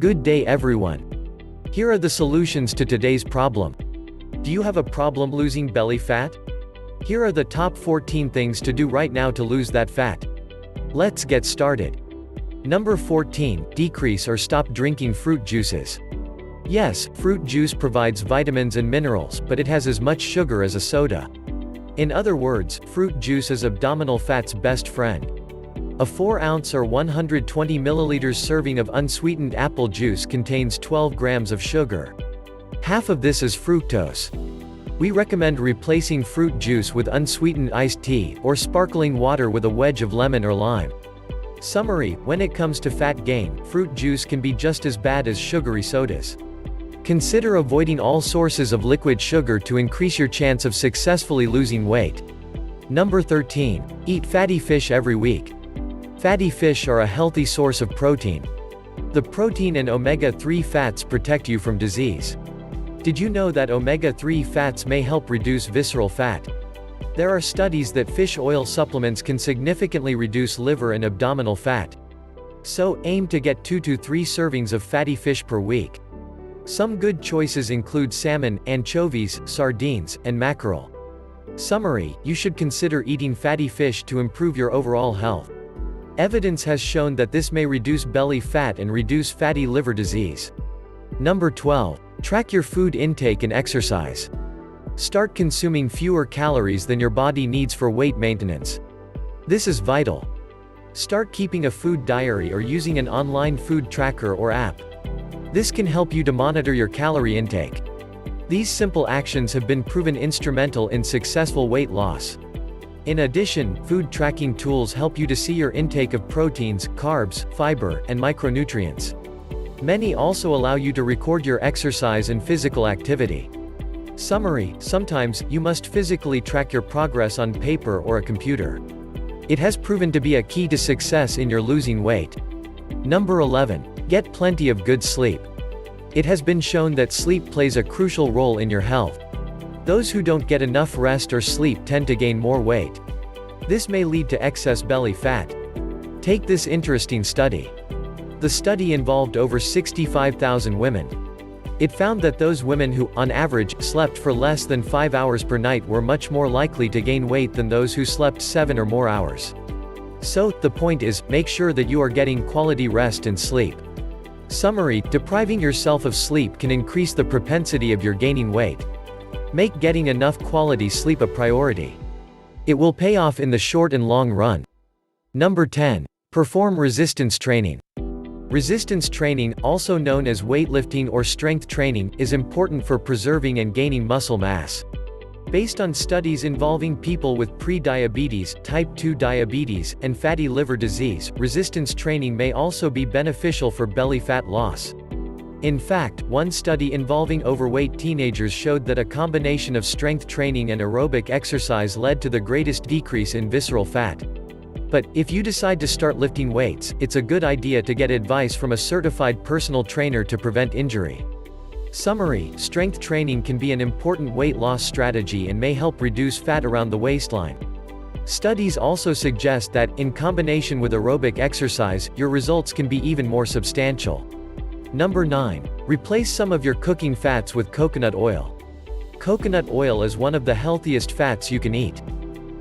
Good day everyone. Here are the solutions to today's problem. Do you have a problem losing belly fat? Here are the top 14 things to do right now to lose that fat. Let's get started. Number 14, decrease or stop drinking fruit juices. Yes, fruit juice provides vitamins and minerals, but it has as much sugar as a soda. In other words, fruit juice is abdominal fat's best friend. A 4-ounce or 120 milliliters serving of unsweetened apple juice contains 12 grams of sugar. Half of this is fructose. We recommend replacing fruit juice with unsweetened iced tea, or sparkling water with a wedge of lemon or lime. Summary: when it comes to fat gain, fruit juice can be just as bad as sugary sodas. Consider avoiding all sources of liquid sugar to increase your chance of successfully losing weight. Number 13. Eat fatty fish every week. Fatty fish are a healthy source of protein. The protein and omega-3 fats protect you from disease. Did you know that omega-3 fats may help reduce visceral fat? There are studies that fish oil supplements can significantly reduce liver and abdominal fat. So, aim to get 2 to 3 servings of fatty fish per week. Some good choices include salmon, anchovies, sardines, and mackerel. Summary: you should consider eating fatty fish to improve your overall health. Evidence has shown that this may reduce belly fat and reduce fatty liver disease. Number 12. Track your food intake and exercise. Start consuming fewer calories than your body needs for weight maintenance. This is vital. Start keeping a food diary or using an online food tracker or app. This can help you to monitor your calorie intake. These simple actions have been proven instrumental in successful weight loss. In addition, food tracking tools help you to see your intake of proteins, carbs, fiber, and micronutrients. Many also allow you to record your exercise and physical activity. Summary: sometimes, you must physically track your progress on paper or a computer. It has proven to be a key to success in your losing weight. Number 11. Get plenty of good sleep. It has been shown that sleep plays a crucial role in your health. Those who don't get enough rest or sleep tend to gain more weight. This may lead to excess belly fat. Take this interesting study. The study involved over 65,000 women. It found that those women who, on average, slept for less than 5 hours per night were much more likely to gain weight than those who slept 7 or more hours. So, the point is, make sure that you are getting quality rest and sleep. Summary: depriving yourself of sleep can increase the propensity of your gaining weight. Make getting enough quality sleep a priority. It will pay off in the short and long run. Number 10. Perform resistance training. Resistance training, also known as weightlifting or strength training, is important for preserving and gaining muscle mass. Based on studies involving people with pre-diabetes, type 2 diabetes, and fatty liver disease, resistance training may also be beneficial for belly fat loss. In fact, one study involving overweight teenagers showed that a combination of strength training and aerobic exercise led to the greatest decrease in visceral fat. But, if you decide to start lifting weights, it's a good idea to get advice from a certified personal trainer to prevent injury. Summary: strength training can be an important weight loss strategy and may help reduce fat around the waistline. Studies also suggest that, in combination with aerobic exercise, your results can be even more substantial. Number 9. Replace some of your cooking fats with coconut oil. Coconut oil is one of the healthiest fats you can eat.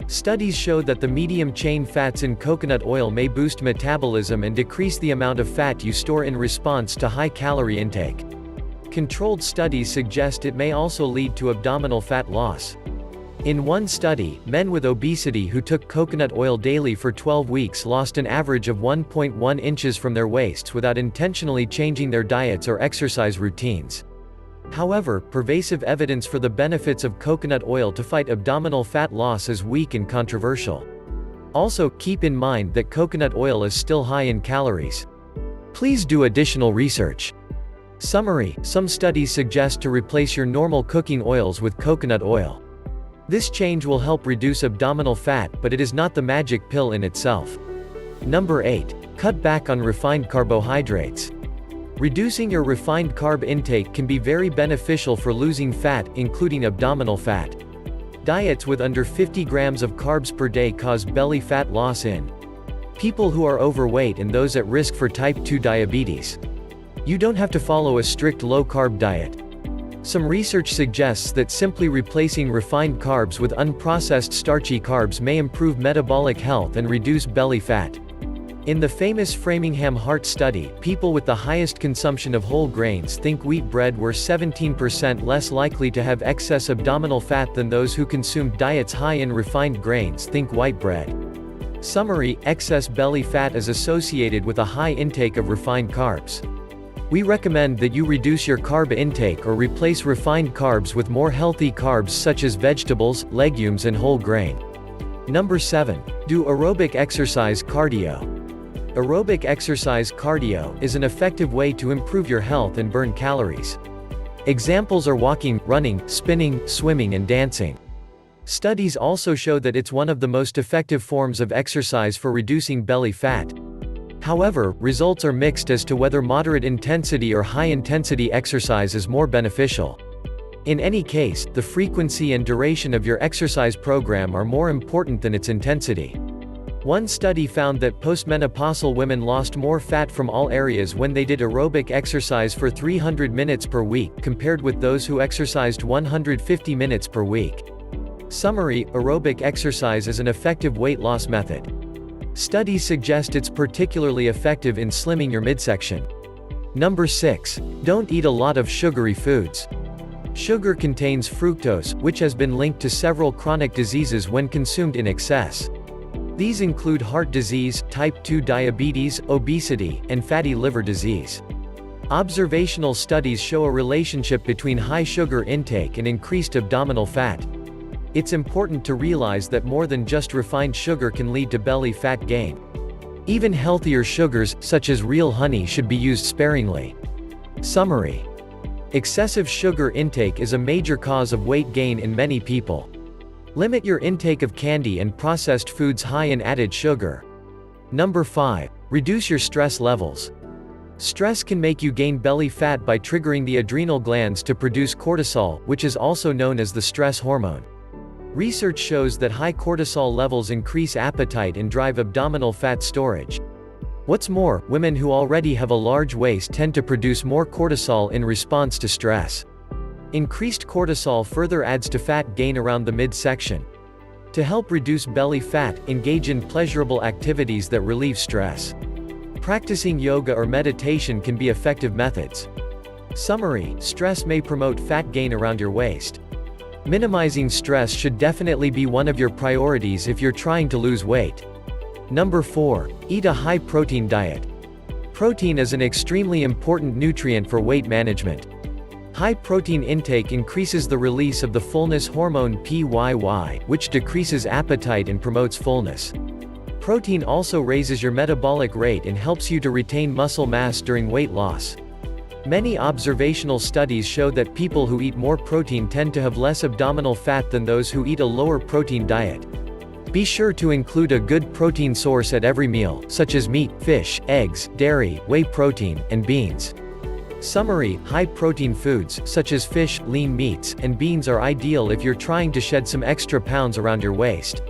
Studies show that the medium-chain fats in coconut oil may boost metabolism and decrease the amount of fat you store in response to high-calorie intake. Controlled studies suggest it may also lead to abdominal fat loss. In one study, men with obesity who took coconut oil daily for 12 weeks lost an average of 1.1 inches from their waists without intentionally changing their diets or exercise routines. However, pervasive evidence for the benefits of coconut oil to fight abdominal fat loss is weak and controversial. Also, keep in mind that coconut oil is still high in calories. Please do additional research. Summary: some studies suggest to replace your normal cooking oils with coconut oil. This change will help reduce abdominal fat, but it is not the magic pill in itself. Number 8. Cut back on refined carbohydrates. Reducing your refined carb intake can be very beneficial for losing fat, including abdominal fat. Diets with under 50 grams of carbs per day cause belly fat loss in people who are overweight and those at risk for type 2 diabetes. You don't have to follow a strict low-carb diet. Some research suggests that simply replacing refined carbs with unprocessed starchy carbs may improve metabolic health and reduce belly fat. In the famous Framingham Heart Study, people with the highest consumption of whole grains think wheat bread were 17% less likely to have excess abdominal fat than those who consumed diets high in refined grains think white bread. Summary: excess belly fat is associated with a high intake of refined carbs. We recommend that you reduce your carb intake or replace refined carbs with more healthy carbs such as vegetables, legumes and whole grain. Number 7. Do aerobic exercise cardio. Aerobic exercise cardio is an effective way to improve your health and burn calories. Examples are walking, running, spinning, swimming and dancing. Studies also show that it's one of the most effective forms of exercise for reducing belly fat. However, results are mixed as to whether moderate intensity or high intensity exercise is more beneficial. In any case, the frequency and duration of your exercise program are more important than its intensity. One study found that postmenopausal women lost more fat from all areas when they did aerobic exercise for 300 minutes per week, compared with those who exercised 150 minutes per week. Summary: aerobic exercise is an effective weight loss method. Studies suggest it's particularly effective in slimming your midsection. Number 6. Don't eat a lot of sugary foods. Sugar contains fructose, which has been linked to several chronic diseases when consumed in excess. These include heart disease, type 2 diabetes, obesity, and fatty liver disease. Observational studies show a relationship between high sugar intake and increased abdominal fat. It's important to realize that more than just refined sugar can lead to belly fat gain. Even healthier sugars, such as real honey, should be used sparingly. Summary: excessive sugar intake is a major cause of weight gain in many people. Limit your intake of candy and processed foods high in added sugar. Number 5. Reduce your stress levels. Stress can make you gain belly fat by triggering the adrenal glands to produce cortisol, which is also known as the stress hormone. Research shows that high cortisol levels increase appetite and drive abdominal fat storage. What's more, women who already have a large waist tend to produce more cortisol in response to stress. Increased cortisol further adds to fat gain around the midsection. To help reduce belly fat, engage in pleasurable activities that relieve stress. Practicing yoga or meditation can be effective methods. Summary: stress may promote fat gain around your waist. Minimizing stress should definitely be one of your priorities if you're trying to lose weight. Number 4. Eat a high-protein diet. Protein is an extremely important nutrient for weight management. High protein intake increases the release of the fullness hormone PYY, which decreases appetite and promotes fullness. Protein also raises your metabolic rate and helps you to retain muscle mass during weight loss. Many observational studies show that people who eat more protein tend to have less abdominal fat than those who eat a lower protein diet. Be sure to include a good protein source at every meal, such as meat, fish, eggs, dairy, whey protein, and beans. Summary: high-protein foods, such as fish, lean meats, and beans are ideal if you're trying to shed some extra pounds around your waist.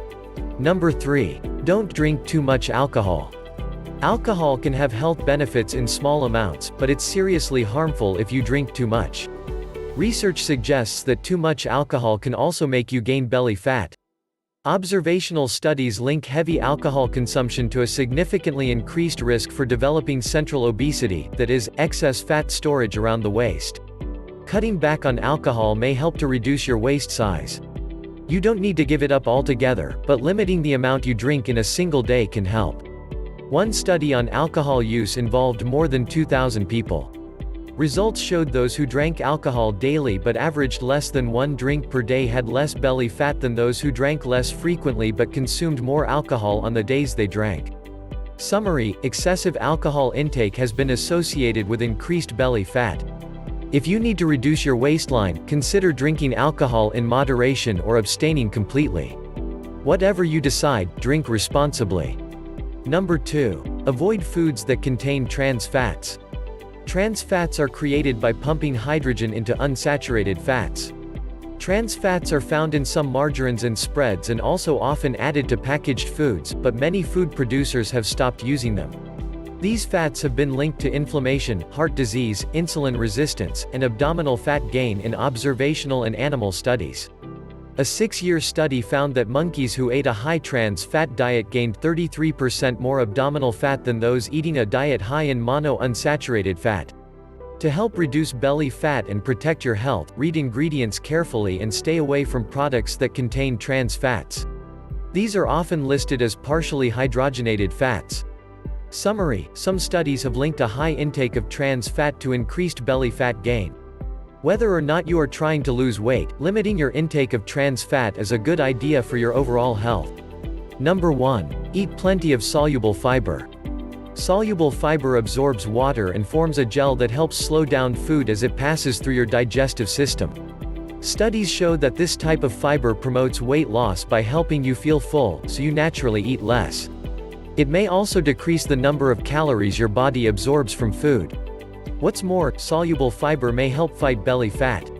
Number 3. Don't drink too much alcohol. Alcohol can have health benefits in small amounts, but it's seriously harmful if you drink too much. Research suggests that too much alcohol can also make you gain belly fat. Observational studies link heavy alcohol consumption to a significantly increased risk for developing central obesity, that is, excess fat storage around the waist. Cutting back on alcohol may help to reduce your waist size. You don't need to give it up altogether, but limiting the amount you drink in a single day can help. One study on alcohol use involved more than 2,000 people. Results showed those who drank alcohol daily but averaged less than 1 drink per day had less belly fat than those who drank less frequently but consumed more alcohol on the days they drank. Summary: excessive alcohol intake has been associated with increased belly fat. If you need to reduce your waistline, consider drinking alcohol in moderation or abstaining completely. Whatever you decide, drink responsibly. Number 2. Avoid foods that contain trans fats. Trans fats are created by pumping hydrogen into unsaturated fats. Trans fats are found in some margarines and spreads and also often added to packaged foods, but many food producers have stopped using them. These fats have been linked to inflammation, heart disease, insulin resistance, and abdominal fat gain in observational and animal studies. A 6-year study found that monkeys who ate a high trans fat diet gained 33% more abdominal fat than those eating a diet high in monounsaturated fat. To help reduce belly fat and protect your health, read ingredients carefully and stay away from products that contain trans fats. These are often listed as partially hydrogenated fats. Summary: some studies have linked a high intake of trans fat to increased belly fat gain. Whether or not you are trying to lose weight, limiting your intake of trans fat is a good idea for your overall health. Number 1. Eat plenty of soluble fiber. Soluble fiber absorbs water and forms a gel that helps slow down food as it passes through your digestive system. Studies show that this type of fiber promotes weight loss by helping you feel full, so you naturally eat less. It may also decrease the number of calories your body absorbs from food. What's more, soluble fiber may help fight belly fat.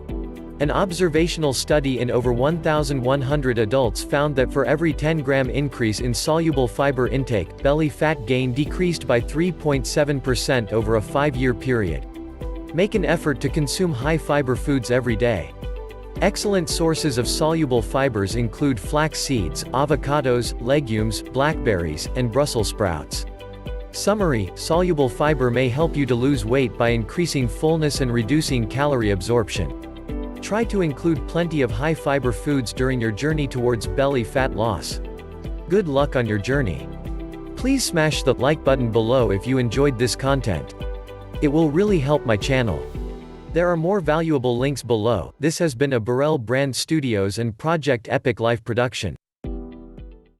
An observational study in over 1,100 adults found that for every 10-gram increase in soluble fiber intake, belly fat gain decreased by 3.7% over a 5-year period. Make an effort to consume high-fiber foods every day. Excellent sources of soluble fibers include flax seeds, avocados, legumes, blackberries, and Brussels sprouts. Summary: soluble fiber may help you to lose weight by increasing fullness and reducing calorie absorption. Try to include plenty of high-fiber foods during your journey towards belly fat loss. Good luck on your journey. Please smash the like button below if you enjoyed this content. It will really help my channel. There are more valuable links below. This has been a Burrell Brand Studios and Project Epic Life production.